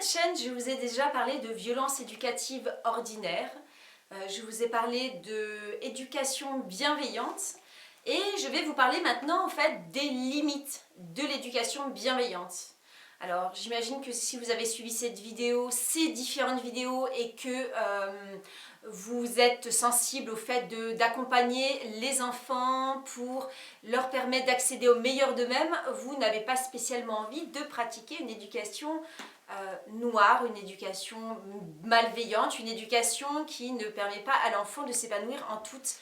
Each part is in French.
cette chaîne, je vous ai déjà parlé de violences éducatives ordinaires. Je vous ai parlé d'éducation bienveillante. Et je vais vous parler maintenant en fait des limites de l'éducation bienveillante. Alors j'imagine que si vous avez suivi cette vidéo, ces différentes vidéos et que vous êtes sensible au fait d'accompagner les enfants pour leur permettre d'accéder au meilleur d'eux-mêmes, vous n'avez pas spécialement envie de pratiquer une éducation noire, une éducation malveillante, une éducation qui ne permet pas à l'enfant de s'épanouir en toute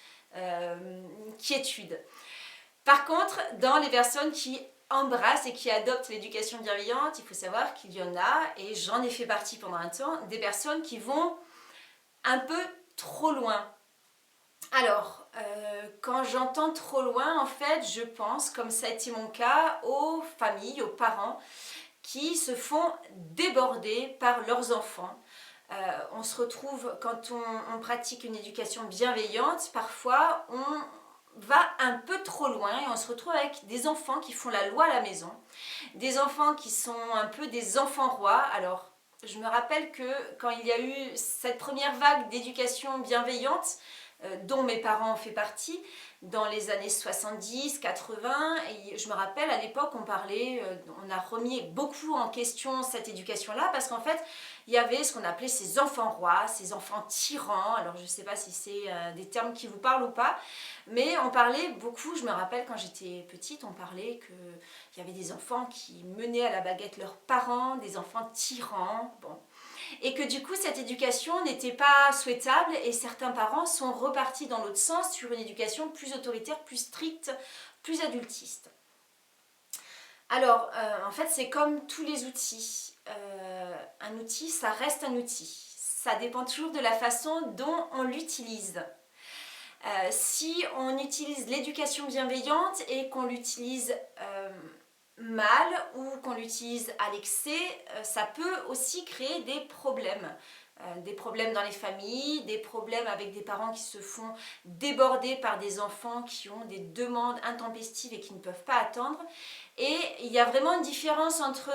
quiétude. Par contre, dans les personnes qui embrassent et qui adoptent l'éducation bienveillante, il faut savoir qu'il y en a, et j'en ai fait partie pendant un temps, des personnes qui vont un peu trop loin. Alors, quand j'entends trop loin, en fait, je pense, comme ça a été mon cas, aux familles, aux parents qui se font déborder par leurs enfants. On se retrouve, quand on pratique une éducation bienveillante, parfois on va un peu trop loin et on se retrouve avec des enfants qui font la loi à la maison, des enfants qui sont un peu des enfants rois. Alors, je me rappelle que quand il y a eu cette première vague d'éducation bienveillante, dont mes parents ont fait partie, dans les années 70, 80, et je me rappelle à l'époque on parlait, on a remis beaucoup en question cette éducation-là, parce qu'en fait il y avait ce qu'on appelait ces enfants rois, ces enfants tyrans. Alors je ne sais pas si c'est des termes qui vous parlent ou pas, mais on parlait beaucoup, je me rappelle quand j'étais petite, on parlait qu'il y avait des enfants qui menaient à la baguette leurs parents, des enfants tyrans, bon. Et que du coup cette éducation n'était pas souhaitable et certains parents sont repartis dans l'autre sens sur une éducation plus autoritaire, plus stricte, plus adultiste. Alors en fait c'est comme tous les outils, un outil ça reste un outil, ça dépend toujours de la façon dont on l'utilise. Si on utilise l'éducation bienveillante et qu'on l'utilise mal ou qu'on l'utilise à l'excès, ça peut aussi créer des problèmes. Des problèmes dans les familles, des problèmes avec des parents qui se font déborder par des enfants qui ont des demandes intempestives et qui ne peuvent pas attendre. Et il y a vraiment une différence entre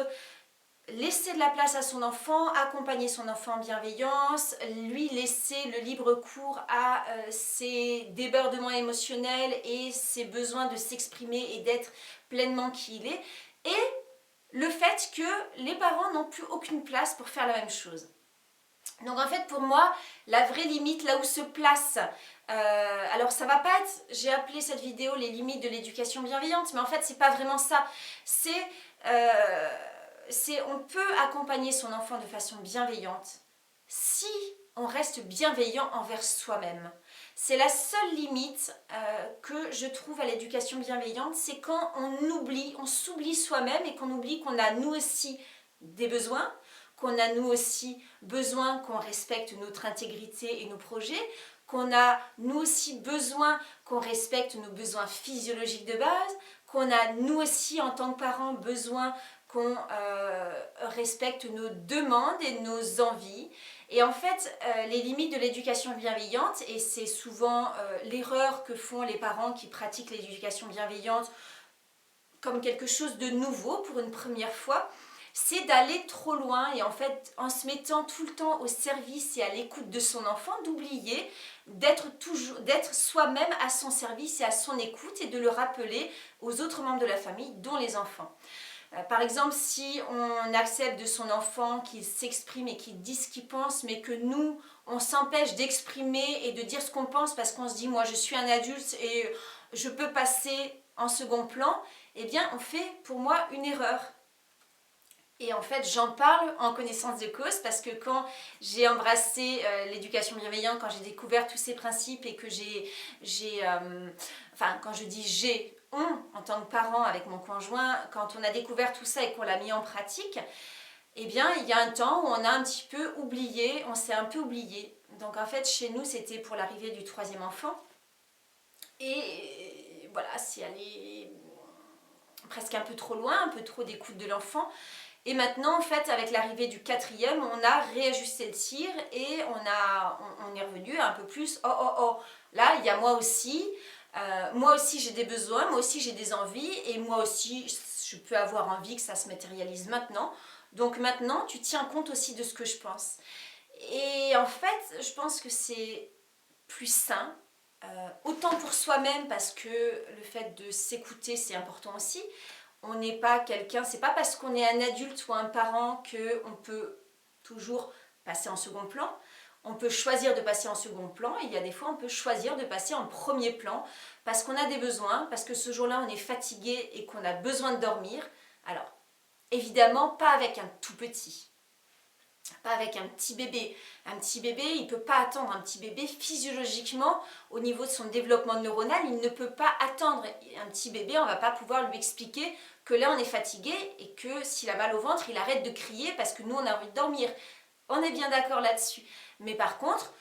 laisser de la place à son enfant, accompagner son enfant en bienveillance, lui laisser le libre cours à ses débordements émotionnels et ses besoins de s'exprimer et d'être pleinement qui il est, et le fait que les parents n'ont plus aucune place pour faire la même chose. Donc en fait pour moi, la vraie limite, là où se place, alors ça va pas être, j'ai appelé cette vidéo les limites de l'éducation bienveillante, mais en fait c'est pas vraiment ça, on peut accompagner son enfant de façon bienveillante si on reste bienveillant envers soi-même. C'est la seule limite que je trouve à l'éducation bienveillante, c'est quand on s'oublie soi-même et qu'on oublie qu'on a nous aussi des besoins, qu'on a nous aussi besoin qu'on respecte notre intégrité et nos projets, qu'on a nous aussi besoin qu'on respecte nos besoins physiologiques de base, qu'on a nous aussi en tant que parents besoin qu'on respecte nos demandes et nos envies. Et en fait, les limites de l'éducation bienveillante, et c'est souvent l'erreur que font les parents qui pratiquent l'éducation bienveillante comme quelque chose de nouveau pour une première fois, c'est d'aller trop loin et en fait, en se mettant tout le temps au service et à l'écoute de son enfant, d'oublier d'être soi-même à son service et à son écoute et de le rappeler aux autres membres de la famille, dont les enfants. Par exemple, si on accepte de son enfant qu'il s'exprime et qu'il dise ce qu'il pense, mais que nous, on s'empêche d'exprimer et de dire ce qu'on pense parce qu'on se dit « moi je suis un adulte et je peux passer en second plan », eh bien on fait pour moi une erreur. Et en fait, j'en parle en connaissance de cause parce que quand j'ai embrassé l'éducation bienveillante, quand j'ai découvert tous ces principes et que quand je dis j'ai, en tant que parent avec mon conjoint, quand on a découvert tout ça et qu'on l'a mis en pratique, eh bien, il y a un temps où on a un petit peu oublié, on s'est un peu oublié. Donc en fait, chez nous, c'était pour l'arrivée du troisième enfant. Et voilà, c'est allé presque un peu trop loin, un peu trop d'écoute de l'enfant. Et maintenant, en fait, avec l'arrivée du quatrième, on a réajusté le tir et on est revenu un peu plus, là, il y a moi aussi j'ai des besoins, moi aussi j'ai des envies, et moi aussi je peux avoir envie que ça se matérialise maintenant. Donc maintenant, tu tiens compte aussi de ce que je pense. Et en fait, je pense que c'est plus sain, autant pour soi-même parce que le fait de s'écouter, c'est important aussi. On n'est pas quelqu'un, c'est pas parce qu'on est un adulte ou un parent qu'on peut toujours passer en second plan. On peut choisir de passer en second plan et il y a des fois on peut choisir de passer en premier plan parce qu'on a des besoins, parce que ce jour-là on est fatigué et qu'on a besoin de dormir. Alors, évidemment, pas avec un tout petit. Pas avec un petit bébé. Un petit bébé, il ne peut pas attendre. Un petit bébé, physiologiquement, au niveau de son développement neuronal, il ne peut pas attendre. Un petit bébé, on ne va pas pouvoir lui expliquer que là, on est fatigué et que s'il a mal au ventre, il arrête de crier parce que nous, on a envie de dormir. On est bien d'accord là-dessus. Mais par contre,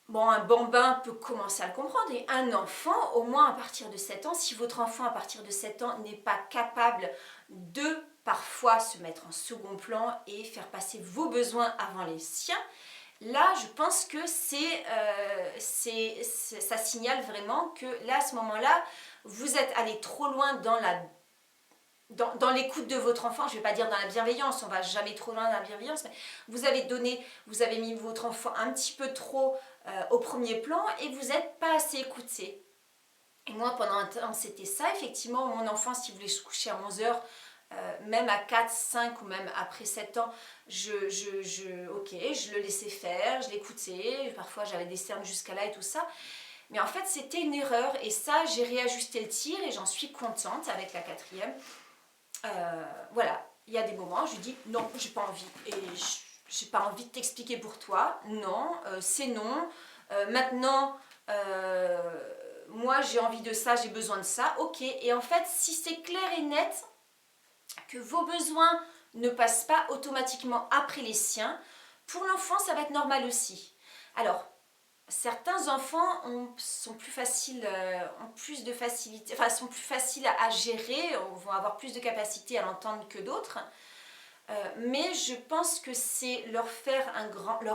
bon, un bambin peut commencer à le comprendre. Et un enfant, au moins à partir de 7 ans, si votre enfant à partir de 7 ans n'est pas capable de parfois se mettre en second plan et faire passer vos besoins avant les siens, là je pense que ça signale vraiment que là à ce moment-là, vous êtes allé trop loin dans l'écoute de votre enfant. Je ne vais pas dire dans la bienveillance, on ne va jamais trop loin dans la bienveillance, mais vous avez mis votre enfant un petit peu trop au premier plan et vous n'êtes pas assez écouté. Et moi, pendant un temps, c'était ça. Effectivement, mon enfant, s'il voulait se coucher à 11 heures, même à 4, 5 ou même après 7 ans, je le laissais faire, je l'écoutais. Parfois, j'avais des cernes jusqu'à là et tout ça. Mais en fait, c'était une erreur. Et ça, j'ai réajusté le tir et j'en suis contente avec la quatrième. Voilà, il y a des moments, je lui dis non, j'ai pas envie. Et j'ai pas envie de t'expliquer pour toi. Non, c'est non. Maintenant, moi j'ai envie de ça, j'ai besoin de ça. Ok. Et en fait, si c'est clair et net que vos besoins ne passent pas automatiquement après les siens, pour l'enfant, ça va être normal aussi. Alors, certains enfants sont plus faciles, ont plus de facilité, enfin sont plus faciles à gérer, vont avoir plus de capacité à l'entendre que d'autres. Mais je pense que c'est leur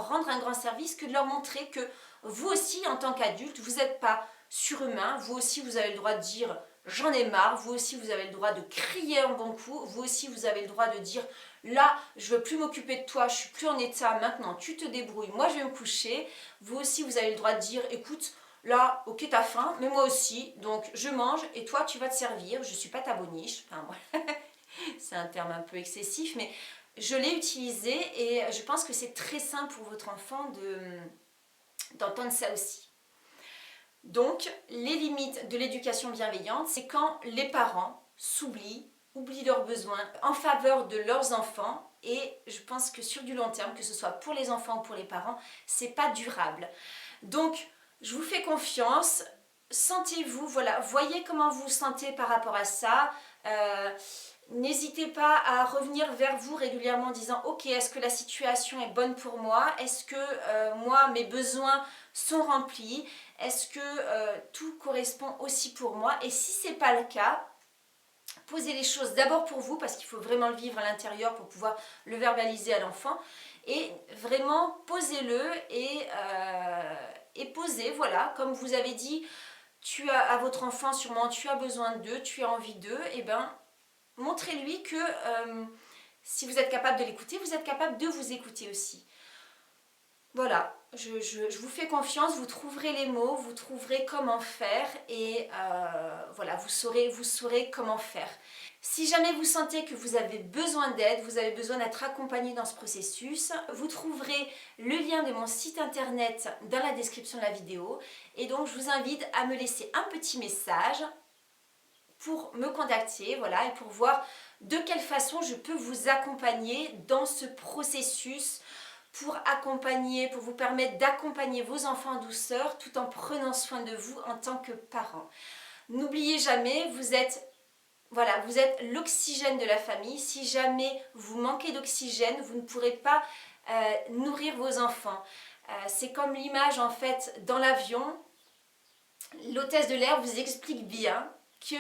rendre un grand service que de leur montrer que vous aussi, en tant qu'adulte, vous n'êtes pas surhumain. Vous aussi, vous avez le droit de dire j'en ai marre. Vous aussi, vous avez le droit de crier un bon coup. Vous aussi, vous avez le droit de dire là, je veux plus m'occuper de toi, je suis plus en état. Maintenant, tu te débrouilles. Moi, je vais me coucher. Vous aussi, vous avez le droit de dire écoute, là, ok, t'as faim, mais moi aussi. Donc, je mange et toi, tu vas te servir. Je suis pas ta boniche. Enfin, voilà. C'est un terme un peu excessif, mais je l'ai utilisé et je pense que c'est très simple pour votre enfant d'entendre ça aussi. Donc, les limites de l'éducation bienveillante, c'est quand les parents oublient leurs besoins en faveur de leurs enfants, et je pense que sur du long terme, que ce soit pour les enfants ou pour les parents, c'est pas durable. Donc, je vous fais confiance. Sentez-vous, voilà, voyez comment vous vous sentez par rapport à ça. N'hésitez pas à revenir vers vous régulièrement en disant ok, est-ce que la situation est bonne pour moi, est-ce que moi mes besoins sont remplis, est-ce que tout correspond aussi pour moi, et si c'est pas le cas, posez les choses d'abord pour vous parce qu'il faut vraiment le vivre à l'intérieur pour pouvoir le verbaliser à l'enfant, et vraiment posez-le et posez, voilà, comme vous avez dit, tu as à votre enfant sûrement tu as besoin d'eux, tu as envie d'eux, et ben montrez-lui que si vous êtes capable de l'écouter, vous êtes capable de vous écouter aussi. Voilà, je vous fais confiance, vous trouverez les mots, vous trouverez comment faire et voilà, vous saurez comment faire. Si jamais vous sentez que vous avez besoin d'aide, vous avez besoin d'être accompagné dans ce processus, vous trouverez le lien de mon site internet dans la description de la vidéo, et donc je vous invite à me laisser un petit message pour me contacter, voilà, et pour voir de quelle façon je peux vous accompagner dans ce processus, pour vous permettre d'accompagner vos enfants en douceur tout en prenant soin de vous en tant que parents. N'oubliez jamais, vous êtes l'oxygène de la famille. Si jamais vous manquez d'oxygène, vous ne pourrez pas nourrir vos enfants. C'est comme l'image en fait dans l'avion. L'hôtesse de l'air vous explique bien que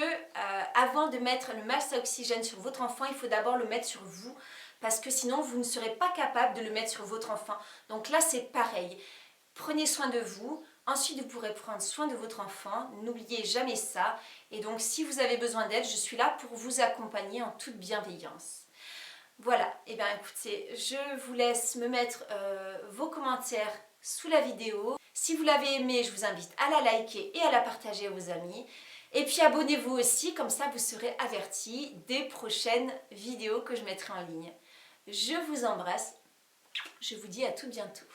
avant de mettre le masque à oxygène sur votre enfant, il faut d'abord le mettre sur vous, parce que sinon vous ne serez pas capable de le mettre sur votre enfant. Donc là c'est pareil, prenez soin de vous, ensuite vous pourrez prendre soin de votre enfant, n'oubliez jamais ça, et donc si vous avez besoin d'aide, je suis là pour vous accompagner en toute bienveillance. Voilà, et bien écoutez, je vous laisse me mettre vos commentaires sous la vidéo. Si vous l'avez aimé, je vous invite à la liker et à la partager à vos amis. Et puis abonnez-vous aussi, comme ça vous serez avertis des prochaines vidéos que je mettrai en ligne. Je vous embrasse, je vous dis à tout bientôt.